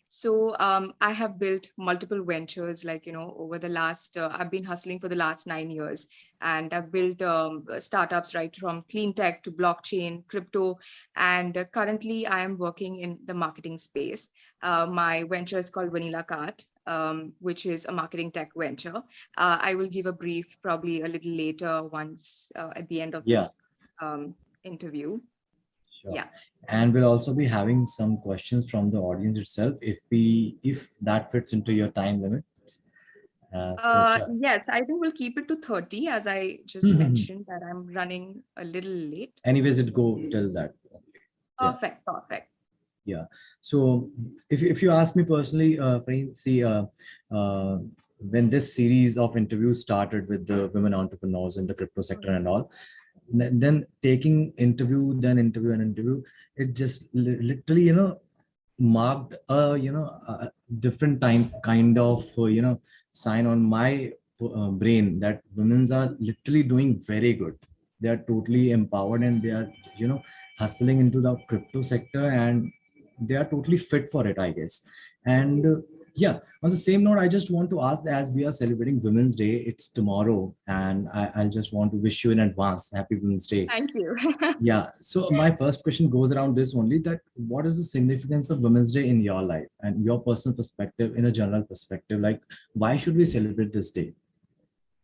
So I have built multiple ventures, like, over the last, I've been hustling for the last 9 years, and I've built startups right from clean tech to blockchain, crypto, and currently I am working in the marketing space. My venture is called Vanillakart, which is a marketing tech venture. I will give a brief probably a little later once at the end of Yeah, this interview. sure. Yeah. And we'll also be having some questions from the audience itself if that fits into your time limits. Sure. Yes, I think we'll keep it to 30, as I just mentioned that I'm running a little late. Anyways, it go till that. Yeah. Perfect. Yeah. So if you ask me personally, Farheen, see, when this series of interviews started with the women entrepreneurs in the crypto sector and all, then taking interview, then interview and interview, it just literally, marked a, a different time kind of, sign on my brain that women's are literally doing very good. They are totally empowered and they are, hustling into the crypto sector, and they are totally fit for it, I guess. And yeah, on the same note, I just want to ask, as we are celebrating Women's Day, it's tomorrow, and I just want to wish you in advance Happy Women's Day. Thank you. Yeah, so my first question goes around this only, that what is the significance of Women's Day in your life and your personal perspective, in a general perspective? Like, why should we celebrate this day?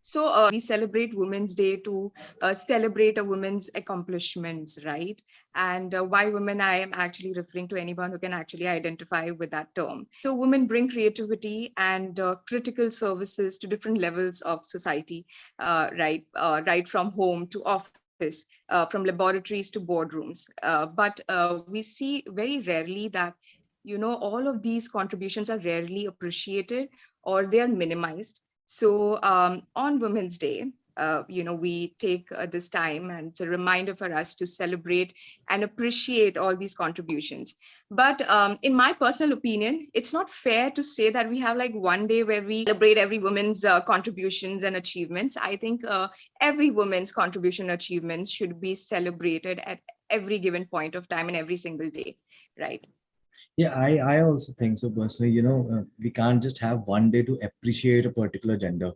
So we celebrate Women's Day to celebrate a woman's accomplishments, right? And why women, I am actually referring to anyone who can actually identify with that term. So women bring creativity and critical services to different levels of society, right? Right from home to office, from laboratories to boardrooms. But we see very rarely that, all of these contributions are rarely appreciated or they are minimized. So on Women's Day, we take this time, and it's a reminder for us to celebrate and appreciate all these contributions. But in my personal opinion, it's not fair to say that we have like one day where we celebrate every woman's contributions and achievements. I think every woman's contribution achievements should be celebrated at every given point of time and every single day, right? Yeah, I also think so personally. We can't just have one day to appreciate a particular gender.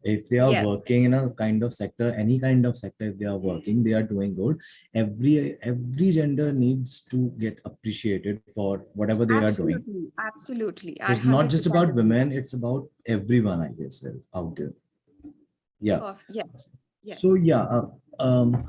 If they are Yes. working in a kind of sector, any kind of sector, if they are working, they are doing good. Every gender needs to get appreciated for whatever they are doing. Absolutely. I It's not just 100% about agree. women; it's about everyone, I guess, out there. Yeah. Yes. So yeah,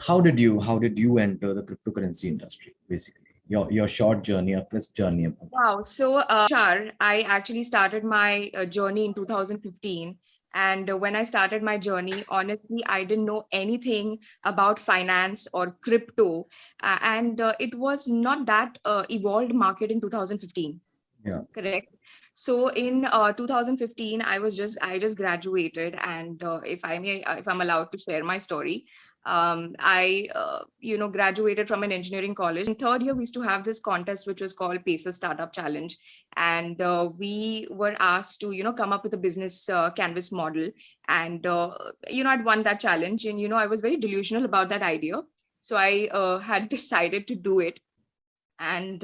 how did you enter the cryptocurrency industry? Basically, your short journey, a first journey. Wow. So, Char, I actually started my journey in 2015. And when I started my journey, honestly, I didn't know anything about finance or crypto. And it was not that evolved market in 2015. Yeah. Correct. So in 2015, I just graduated, and if I'm allowed to share my story, I graduated from an engineering college. In third year, we used to have this contest which was called Pacer Startup Challenge, and we were asked to come up with a business canvas model, and I'd won that challenge, and I was very delusional about that idea, so I had decided to do it. And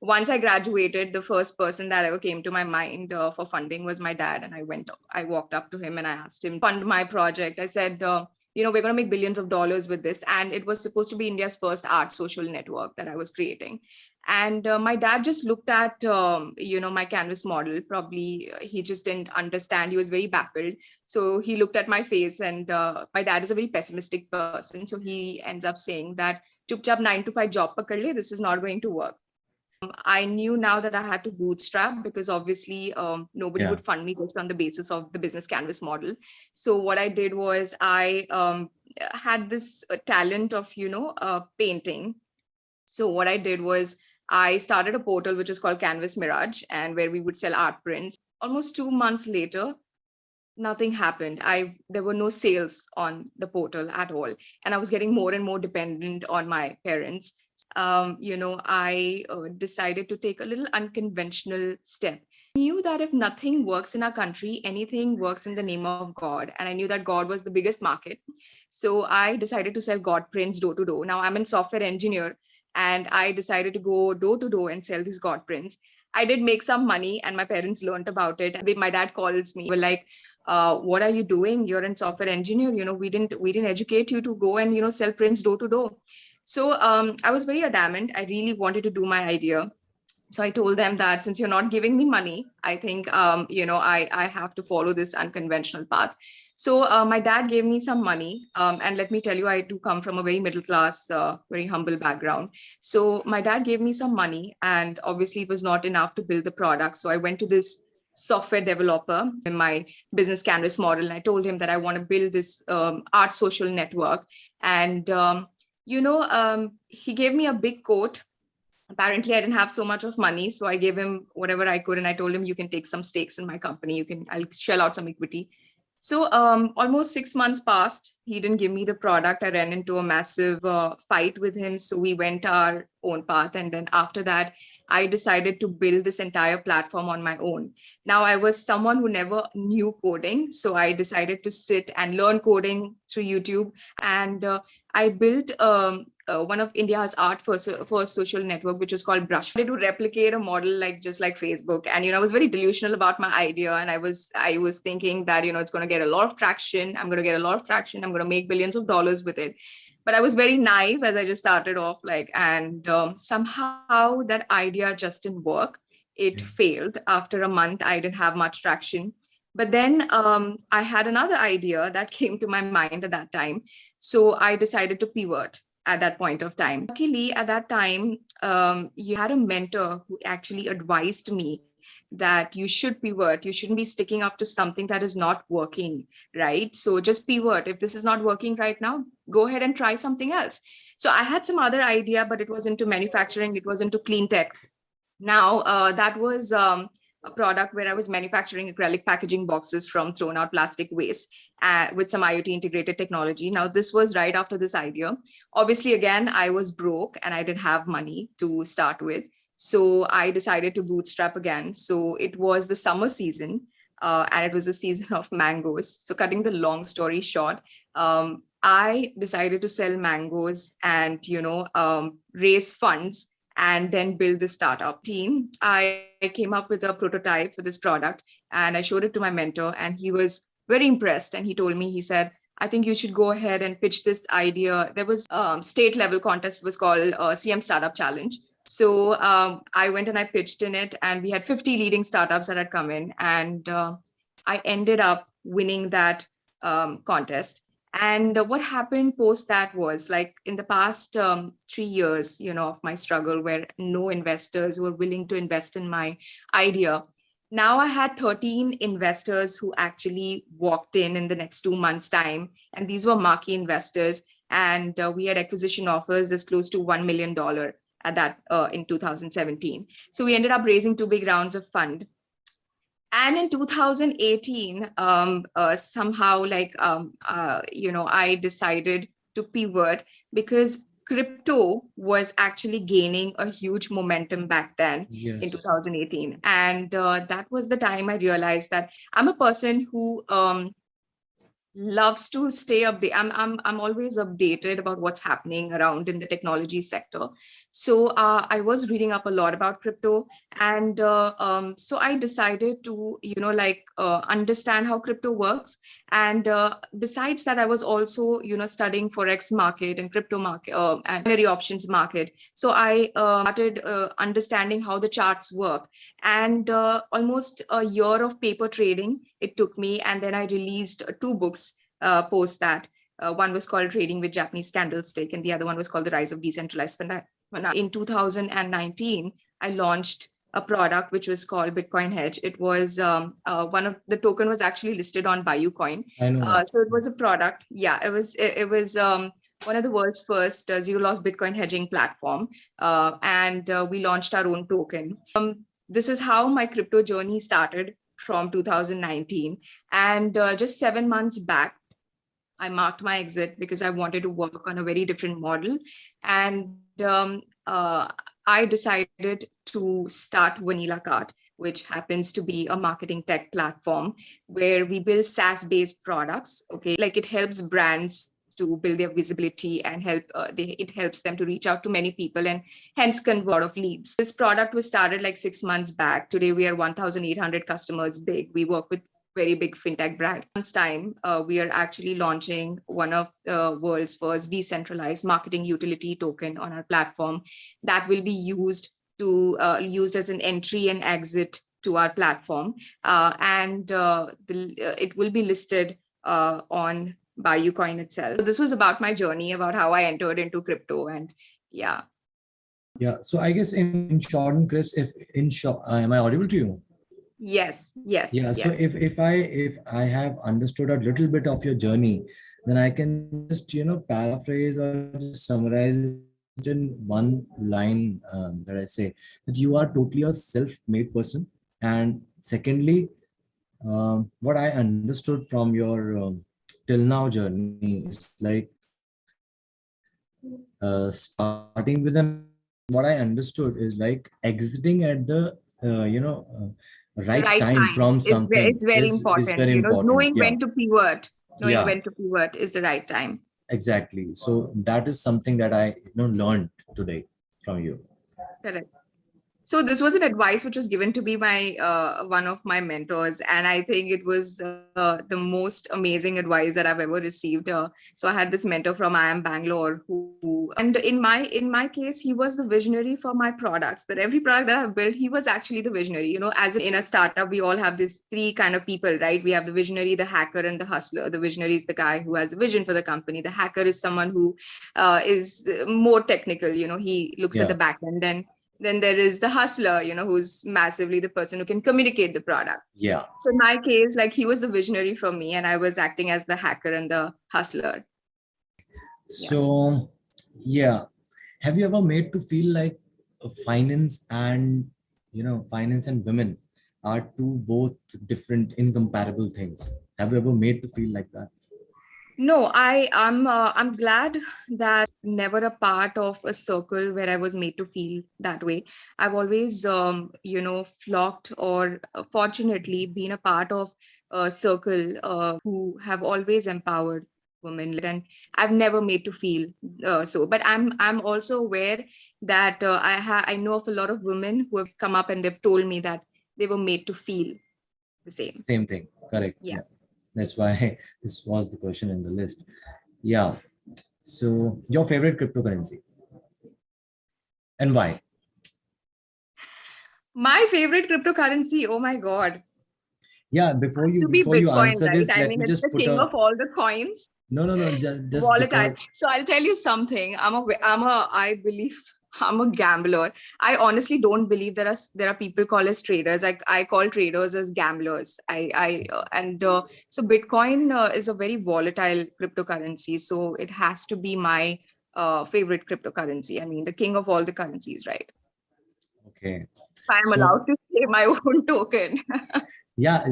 once I graduated, the first person that ever came to my mind for funding was my dad. And I walked up to him and I asked him, fund my project. I said, we're going to make billions of dollars with this. And it was supposed to be India's first art social network that I was creating. And my dad just looked at, my canvas model. Probably he just didn't understand. He was very baffled. So he looked at my face, and my dad is a very pessimistic person. So he ends up saying that, chupchap 9 to 5 job pakad le, this is not going to work. I knew now that I had to bootstrap, because obviously nobody would fund me just on the basis of the business canvas model. So what I did was I had this talent of, painting. So what I did was I started a portal which is called Canvas Mirage, and where we would sell art prints. Almost 2 months later, nothing happened. There were no sales on the portal at all, and I was getting more and more dependent on my parents. I decided to take a little unconventional step. Knew that if nothing works in our country, anything works in the name of God, and I knew that God was the biggest market. So I decided to sell God prints door to door. Now I'm a software engineer, and I decided to go door to door and sell these God prints. I did make some money, and my parents learned about it. My dad calls me, were like, what are you doing? You're in software engineer. We didn't educate you to go and, sell prints door to door. So I was very adamant. I really wanted to do my idea. So I told them that since you're not giving me money, I think, I have to follow this unconventional path. So my dad gave me some money. And let me tell you, I do come from a very middle class, very humble background. So my dad gave me some money, and obviously it was not enough to build the product. So I went to this software developer in my business canvas model, and I told him that I want to build this art social network. And, he gave me a big quote. Apparently I didn't have so much of money, so I gave him whatever I could, and I told him, you can take some stakes in my company, I'll shell out some equity. So almost 6 months passed. He didn't give me the product. I ran into a massive fight with him, so we went our own path. And then after that, I decided to build this entire platform on my own. Now, I was someone who never knew coding, so I decided to sit and learn coding through YouTube. And I built one of India's art for social network, which is called Brushflicks, to replicate a model just like Facebook. And I was very delusional about my idea, and I was thinking that it's going to get a lot of traction. I'm going to get a lot of traction. I'm going to make billions of dollars with it. But I was very naive as I just started off, and somehow that idea just didn't work. It failed. After a month, I didn't have much traction. But then I had another idea that came to my mind at that time. So I decided to pivot at that point of time. Luckily, at that time, you had a mentor who actually advised me that you should pivot. You shouldn't be sticking up to something that is not working, right? So just pivot. If this is not working right now, go ahead and try something else. So I had some other idea, but it was into manufacturing. It was into clean tech. Now, that was a product where I was manufacturing acrylic packaging boxes from thrown out plastic waste with some IoT integrated technology. Now, this was right after this idea. Obviously, again, I was broke and I didn't have money to start with. So I decided to bootstrap again. So it was the summer season, and it was the season of mangoes. So cutting the long story short, I decided to sell mangoes and, raise funds and then build the startup team. I came up with a prototype for this product, and I showed it to my mentor, and he was very impressed. And he told me, he said, I think you should go ahead and pitch this idea. There was state level contest, was called CM Startup Challenge. So I went and I pitched in it, and we had 50 leading startups that had come in, and I ended up winning that contest. And what happened post that was, in the past 3 years, of my struggle, where no investors were willing to invest in my idea. Now I had 13 investors who actually walked in the next 2 months' time. And these were marquee investors. And we had acquisition offers that's close to $1 million at that in 2017. So we ended up raising 2 big rounds of fund. And in 2018, somehow, I decided to pivot because crypto was actually gaining a huge momentum back then in 2018. And that was the time I realized that I'm a person who loves to stay updated. I'm always updated about what's happening around in the technology sector. So I was reading up a lot about crypto, and so I decided to understand how crypto works. And besides that, I was also studying forex market and crypto market and binary options market. So I started understanding how the charts work, and almost a year of paper trading it took me. And then I released 2 books post that. One was called Trading with Japanese Candlestick, and the other one was called The Rise of Decentralized. In 2019, I launched a product which was called Bitcoin Hedge. It was one of the token was actually listed on BuyUcoin. So it was a product. Yeah, it was one of the world's first zero loss Bitcoin hedging platform. And we launched our own token. This is how my crypto journey started from 2019. And just 7 months back, I marked my exit because I wanted to work on a very different model. And I decided to start Vanillakart, which happens to be a marketing tech platform where we build SaaS-based products. Okay, it helps brands to build their visibility and help. It helps them to reach out to many people and hence convert a lot of leads. This product was started like 6 months back. Today we are 1,800 customers big. We work with very big fintech brand. Months time, we are actually launching one of the world's first decentralized marketing utility token on our platform that will be used as an entry and exit to our platform, and it will be listed on BuyUcoin itself. So this was about my journey, about how I entered into crypto, and yeah. Yeah. So I guess in short and crisp, if in short, am I audible to you? Yes. Yes. Yeah. So Yes. if I have understood a little bit of your journey, then I can just paraphrase or just summarize it in one line, that I say that you are totally a self-made person. And secondly, what I understood from your till now journey is like starting with an, what I understood is like exiting at the right Right time time from is something it's very is important. very important. Knowing Yeah, when to pivot, yeah, is the right time. exactly. So that is something that I learned today from you. Correct. So this was an advice which was given to me by one of my mentors, and I think it was the most amazing advice that I've ever received. So I had this mentor from I am Bangalore, and in my case, he was the visionary for my products. That every product that I've built, he was actually the visionary. As in a startup, we all have these three kind of people, right? We have the visionary, the hacker, and the hustler. The visionary is the guy who has the vision for the company. The hacker is someone who is more technical. He looks at Yeah, the back end, and then there is the hustler, who's massively the person who can communicate the product. yeah. So in my case, like he was the visionary for me, and I was acting as the hacker and the hustler. Yeah. So yeah, have you ever made to feel like finance and finance and women are two both different incomparable things? Have you ever made to feel like that? No, I'm glad that never a part of a circle where I was made to feel that way. I've always flocked or fortunately been a part of a circle who have always empowered women, and I've never made to feel so. But I'm also aware that I know of a lot of women who have come up and they've told me that they were made to feel the same. Same thing, correct. Yeah. Yeah, that's why this was the question in the list. Yeah. So your favorite cryptocurrency and why? My favorite cryptocurrency, oh my God, Yeah, has to be before you Bitcoin, answer right? this, I let mean, me it's just the put king a of all the coins, no, just volatile. because. So I'll tell you something. I believe I'm a gambler. I honestly don't believe there are people called as traders. I call traders as gamblers. So Bitcoin is a very volatile cryptocurrency. So it has to be my favorite cryptocurrency. I mean, the king of all the currencies, right? Okay, I'm so allowed to say my own token. yeah,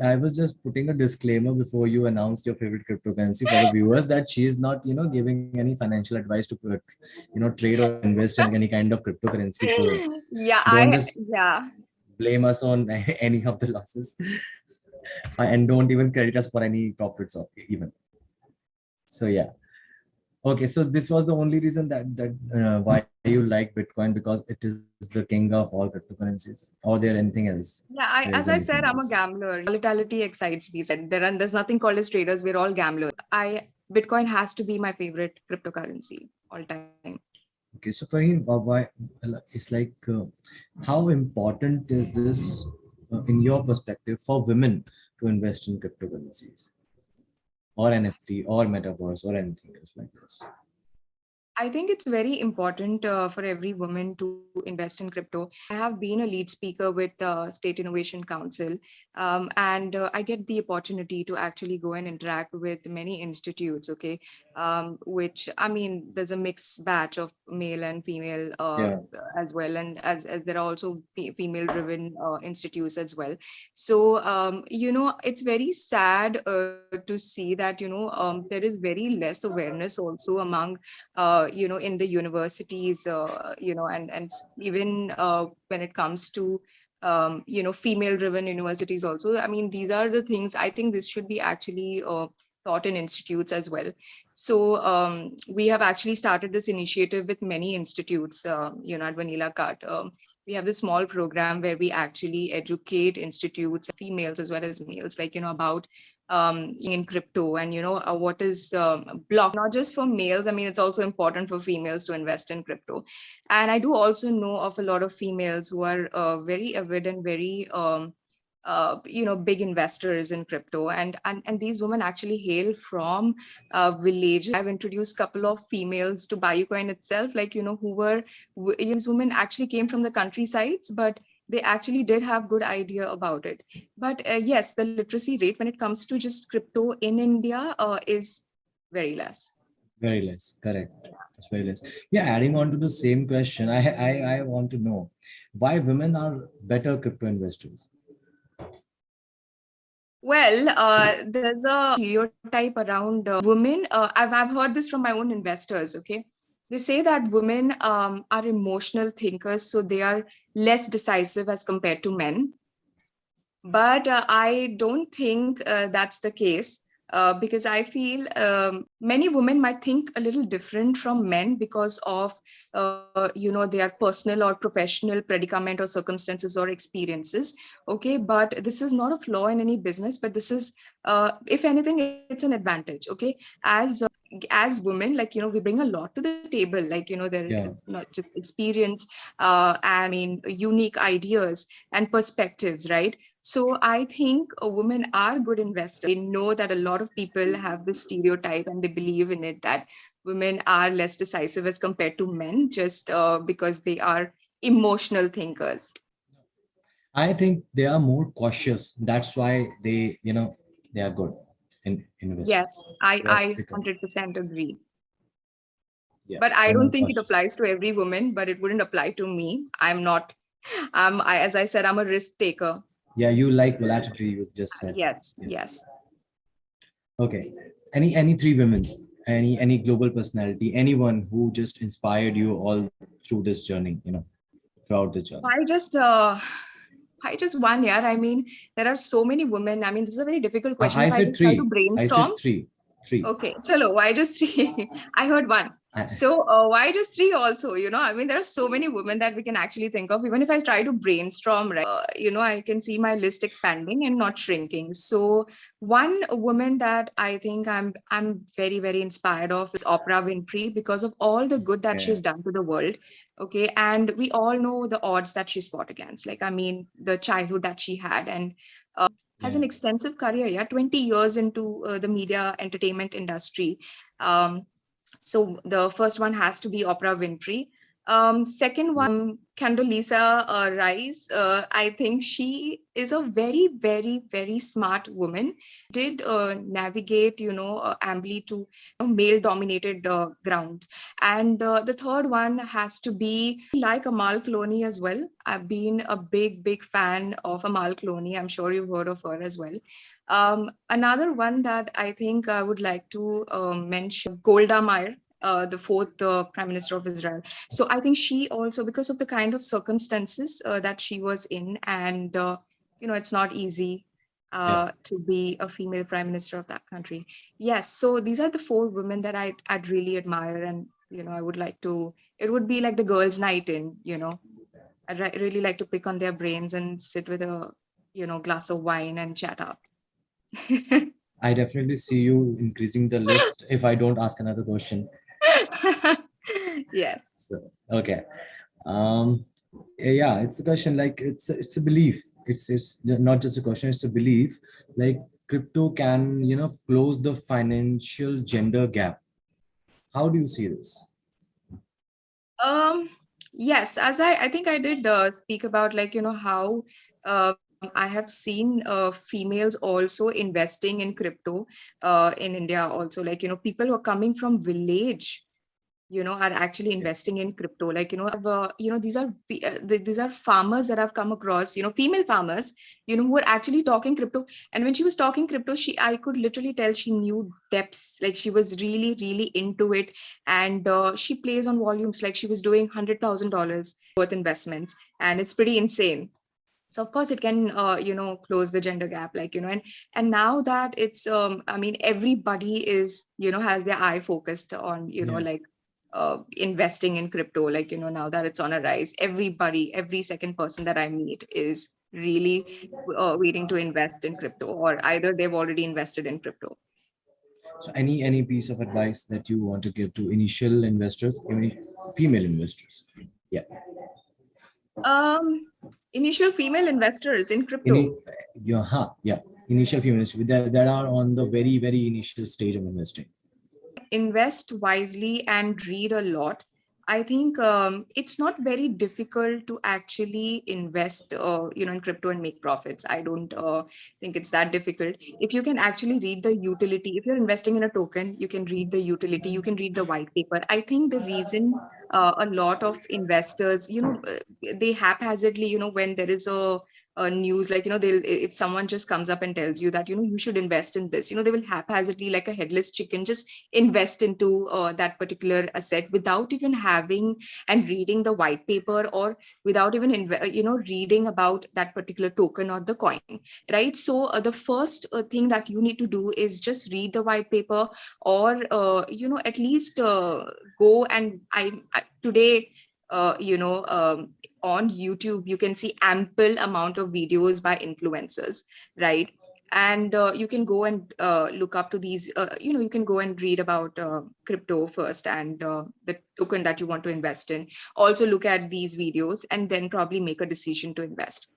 I was just putting a disclaimer before you announced your favorite cryptocurrency for the viewers that she is not, giving any financial advice to put, trade or invest in any kind of cryptocurrency. So Yeah, don't just yeah. blame us on any of the losses, and don't even credit us for any profits or even. So yeah. Okay, so this was the only reason that why you like Bitcoin, because it is the king of all cryptocurrencies, or there anything else? Yeah, There is as I anything said, I'm a else? gambler. Volatility excites me. Said there's nothing called as traders. We're all gamblers. Bitcoin has to be my favorite cryptocurrency all time. Okay, so Farheen, why it's like how important is this in your perspective for women to invest in cryptocurrencies or NFT or metaverse or anything else like this? I think it's very important for every woman to invest in crypto. I have been a lead speaker with the State Innovation Council, and I get the opportunity to actually go and interact with many institutes. Okay, which I mean, there's a mixed batch of male and female Yeah, as well, and as there are also female-driven institutes as well. So it's very sad to see that there is very less awareness also among in the universities, and even when it comes to female driven universities also. I mean, these are the things I think this should be actually taught in institutes as well. So we have actually started this initiative with many institutes, at Vanillakart. We have this small program where we actually educate institutes, females as well as males, about in crypto and, what is block, not just for males. I mean, it's also important for females to invest in crypto. And I do also know of a lot of females who are very avid and very, big investors in crypto. And these women actually hail from villages. I've introduced a couple of females to BuyUcoin itself, who were, these women actually came from the countrysides, but they actually did have good idea about it. But yes, the literacy rate when it comes to just crypto in India is very less. Very less, correct. It's very less. Yeah, adding on to the same question, I want to know why women are better crypto investors. Well, there's a stereotype around women. I've heard this from my own investors. Okay, they say that women are emotional thinkers, so they are less decisive as compared to men. But I don't think that's the case. Because I feel many women might think a little different from men because of their personal or professional predicament or circumstances or experiences. Okay, but this is not a flaw in any business, but this is, if anything, it's an advantage. Okay, as women, we bring a lot to the table, there not just experience, I mean, unique ideas and perspectives, right? So I think women are good investors. They know that a lot of people have this stereotype and they believe in it, that women are less decisive as compared to men, just because they are emotional thinkers. I think they are more cautious. That's why they are good in investing. Yes, I Yes, 100% agree. yeah, But I they're don't more think it cautious. applies to every woman, but it wouldn't apply to me. I'm not, as I said, I'm a risk taker. Yeah, you like volatility, you just said. Yes, Yeah. yes. Okay. Any three women, any global personality, anyone who just inspired you all through this journey, throughout the journey. Why just one year? I mean, there are so many women. I mean, this is a very difficult question. I If I said just try to three. I brainstorm, said three. Three. okay, chalo, why just three? I heard one. I, So why just three also? I mean, there are so many women that we can actually think of. Even if I try to brainstorm, right, I can see my list expanding and not shrinking. So one woman that I think I'm very, very inspired of is Oprah Winfrey, because of all the good that yeah. she's done to the world. Okay, and we all know the odds that she fought against. I mean, the childhood that she had, and has an extensive career. Yeah, 20 years into the media entertainment industry. So the first one has to be Oprah Winfrey. Second one, Condoleezza Rice. I think she is a very, very, very smart woman. Did navigate, ambly to male-dominated grounds. And the third one has to be like Amal Clooney as well. I've been a big, big fan of Amal Clooney. I'm sure you've heard of her as well. Another one that I think I would like to mention, Golda Meir, the fourth Prime Minister of Israel. So I think she also, because of the kind of circumstances that she was in, and it's not easy to be a female Prime Minister of that country. Yes, so these are the four women that I'd really admire, and I would like to. It would be like the girls' night in. I'd really like to pick on their brains and sit with a glass of wine and chat up. I definitely see you increasing the list if I don't ask another question. Yes. So okay. Yeah, it's a question, like it's a belief. It's not just a question, it's a belief. Like crypto can, close the financial gender gap. How do you see this? Yes, as I think I did speak about, how I have seen females also investing in crypto in India also, people who are coming from village, are actually investing in crypto. These are farmers that I've come across, female farmers, who are actually talking crypto. And when she was talking crypto, I could literally tell she knew depths, she was really, really into it. And she plays on volumes, she was doing $100,000 worth investments. And it's pretty insane. So of course it can close the gender gap, like, and now that it's I mean, everybody is, has their eye focused on, like investing in crypto, like, now that it's on a rise, every second person that I meet is really waiting to invest in crypto, or either they've already invested in crypto. So any piece of advice that you want to give to initial investors, even female investors? Yeah. um Initial female investors in crypto. Any, yeah, yeah. Initial female investors that are on the very initial stage of investing. Invest wisely and read a lot. I think it's not very difficult to actually invest, in crypto and make profits. I don't think it's that difficult. If you can actually read the utility, if you're investing in a token, you can read the utility, you can read the white paper. I think the reason a lot of investors, they haphazardly, when there is a news, like, they'll, if someone just comes up and tells you that, you should invest in this, they will haphazardly, like a headless chicken, just invest into that particular asset without even having and reading the white paper, or without even reading about that particular token or the coin, right? So the first thing that you need to do is just read the white paper, or at least go and today on YouTube you can see ample amount of videos by influencers, right? And you can go and look up to these, you can go and read about crypto first, and the token that you want to invest in. Also look at these videos and then probably make a decision to invest.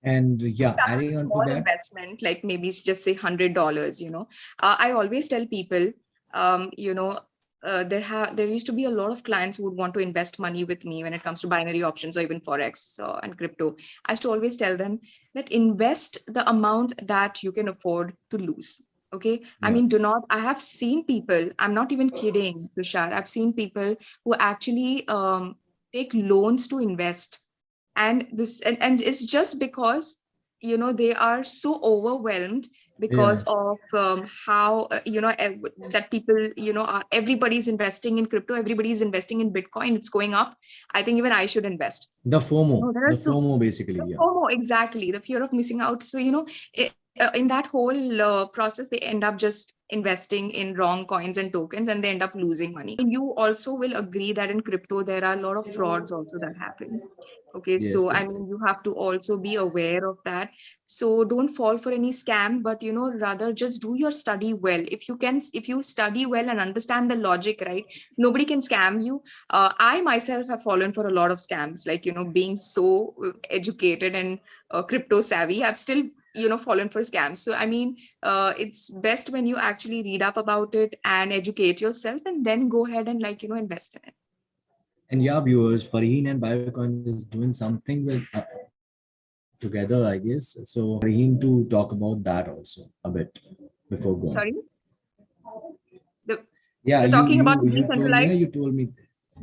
And yeah, Start with adding a on to small that, investment, like maybe just say $100. I always tell people, um, you know there used to be a lot of clients who would want to invest money with me when it comes to binary options or even forex and crypto. I used to always tell them that invest the amount that you can afford to lose. Okay, I yeah, mean, do not. I have seen people, I'm not even kidding, Tushar, I've seen people who actually take loans to invest. And and it's just because they are so overwhelmed yeah, because of how that people, everybody's investing in crypto, everybody's investing in bitcoin, it's going up, I think even I should invest. the FOMO, There are the so FOMO basically, the yeah. FOMO, exactly, the fear of missing out. So, in that whole process, they end up just investing in wrong coins and tokens, and they end up losing money. And you also will agree that in crypto, there are a lot of frauds also that happen. Okay, Yes, so I definitely. mean, you have to also be aware of that. So don't fall for any scam, but rather just do your study well. If you study well and understand the logic, right, nobody can scam you. I myself have fallen for a lot of scams, like, being so educated and crypto savvy, I've still, fallen for scams. So, I mean, it's best when you actually read up about it and educate yourself, and then go ahead and, like, invest in it. And yeah, viewers, Farheen and BuyUcoin is doing something with together, I guess. So Farheen to talk about that also a bit before going. Sorry, the, Yeah, you're you talking about you the you told me, decentralized you told me,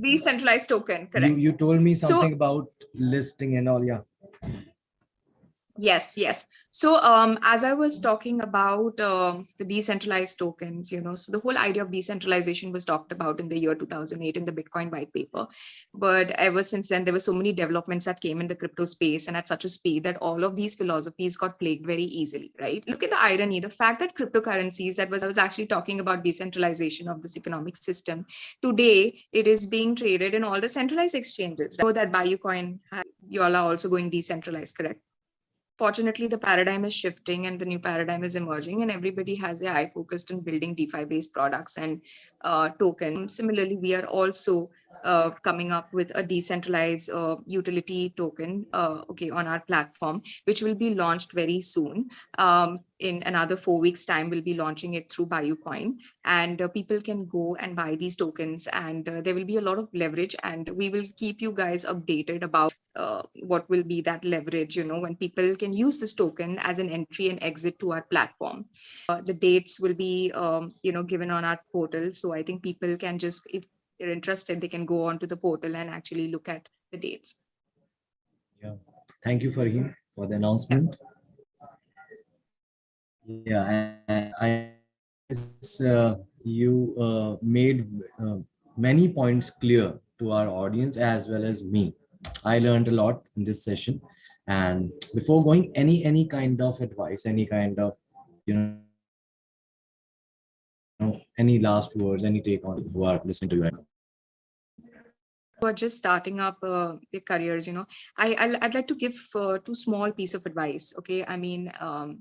decentralized token, you correct? you told me So something about listing and all. Yeah, yes, yes. So, as I was talking about the decentralized tokens, so the whole idea of decentralization was talked about in the year 2008 in the Bitcoin white paper. But ever since then, there were so many developments that came in the crypto space, and at such a speed that all of these philosophies got plagued very easily, right? Look at the irony, the fact that cryptocurrencies, that was, I was actually talking about decentralization of this economic system. Today, it is being traded in all the centralized exchanges. Right? So that BuyUcoin, you all are also going decentralized, correct? Fortunately, the paradigm is shifting and the new paradigm is emerging, and everybody has their eye focused on building DeFi based products and tokens. Similarly, we are also coming up with a decentralized utility token, okay, on our platform, which will be launched very soon. In another 4 weeks' time, we'll be launching it through BuyUcoin, and people can go and buy these tokens, and there will be a lot of leverage, and we will keep you guys updated about what will be that leverage, when people can use this token as an entry and exit to our platform. The dates will be, given on our portal. So I think people can just, if they're interested, they can go onto the portal and actually look at the dates. yeah. Thank you, Farheen, for the Yeah. announcement. Yeah, and I guess you made many points clear to our audience as well as me. I learned a lot in this session, And before going, any kind of advice, any kind of, any last words, any take on who are listening to you right now? Who are just starting up their careers, I'd like to give two small piece of advice. Okay, I mean, I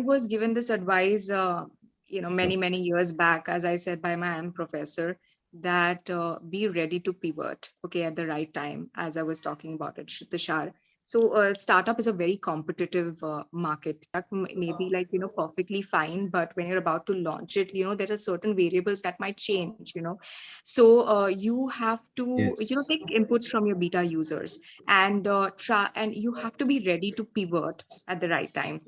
was given this advice, many years back, as I said, by my professor, that be ready to pivot, okay, at the right time, as I was talking about it, Tushar. So startup is a very competitive market. That may be like, perfectly fine, but when you're about to launch it, there are certain variables that might change, So you have to, Yes. take inputs from your beta users and try, and you have to be ready to pivot at the right time.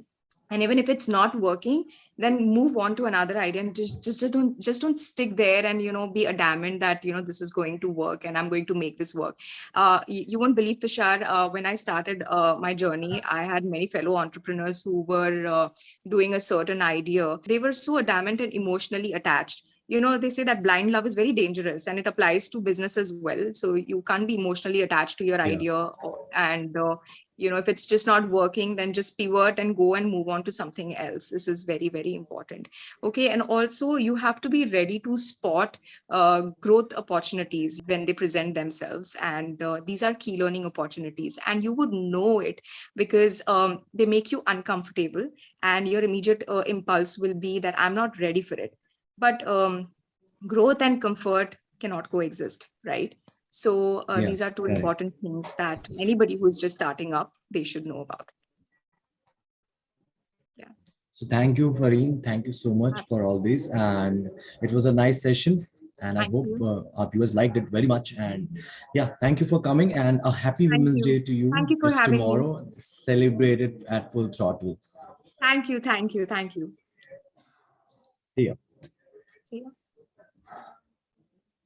And even if it's not working, then move on to another idea, and just don't stick there and be adamant that this is going to work and I'm going to make this work. You won't believe, Tushar, when I started my journey, I had many fellow entrepreneurs who were doing a certain idea. They were so adamant and emotionally attached. They say that blind love is very dangerous, and it applies to business as well. So you can't be emotionally attached to your Yeah. idea, and if it's just not working, then just pivot and go and move on to something else. This is very, very important. Okay, and also you have to be ready to spot growth opportunities when they present themselves, and these are key learning opportunities, and you would know it because they make you uncomfortable, and your immediate impulse will be that I'm not ready for it. But growth and comfort cannot coexist, right? So Yeah. these are two Correct. important things that anybody who is just starting up, they should know about. Yeah, So thank you, Farheen. Thank you so much for all absolutely. this. And it was a nice session. And I Thank hope you. our viewers liked it very much. And yeah, thank you for coming, and a happy Thank Women's you. Day to you Thank you for just having me. tomorrow. Celebrate it at full throttle. Thank you. Thank you. Thank you. See ya. See you.